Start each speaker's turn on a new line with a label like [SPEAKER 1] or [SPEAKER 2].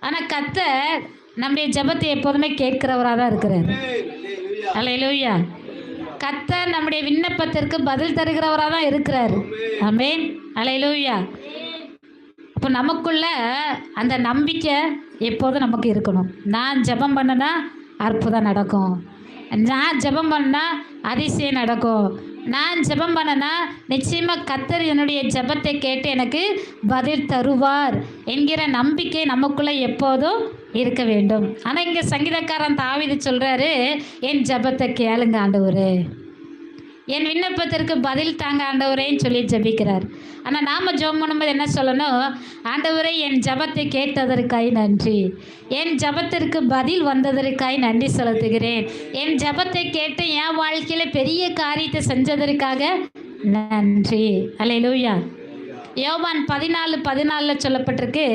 [SPEAKER 1] ஆனால் கர்த்தர் நம்முடைய ஜெபத்தை எப்போதுமே கேட்கிறவராக தான் இருக்கிறார். அல்லேலூயா. கர்த்தர் நம்முடைய விண்ணப்பத்திற்கு பதில் தருகிறவராக தான் இருக்கிறார். ஆமென். அல்லேலூயா. அப்போ நமக்குள்ள அந்த நம்பிக்கை எப்போதும் நமக்கு இருக்கணும். நான் ஜெபம் பண்ணனா அற்புதம் நடக்கும், நான் ஜெபம் பண்ணா அதிசயம் நடக்கும், நான் ஜெபம் பண்ணனா நிச்சயமாக கர்த்தர் என்னுடைய ஜெபத்தை கேட்டு எனக்கு பதில் தருவார் என்கிற நம்பிக்கை நமக்குள்ளே எப்போதும் இருக்க வேண்டும். ஆனால் இங்கே சங்கீதக்காரன் தாவீது சொல்கிறாரு, என் ஜெபத்தை கேளுங்க ஆண்டவரே, என் விண்ணப்பத்திற்கு பதில் தாங்க ஆண்டவரேன்னு சொல்லி ஜெபிக்கிறார். ஆனால் நாம் ஜெபம் பண்ணும்போது என்ன சொல்லணும்? ஆண்டவரே, என் ஜெபத்தை கேட்டதற்காய் நன்றி, என் ஜெபத்திற்கு பதில் வந்ததற்காய் நன்றி செலுத்துகிறேன், என் ஜெபத்தை கேட்டு என் வாழ்க்கையில் பெரிய காரியத்தை செஞ்சதற்காக நன்றி. அல்லேலூயா. யோவான் 14:14 சொல்லப்பட்டிருக்கு,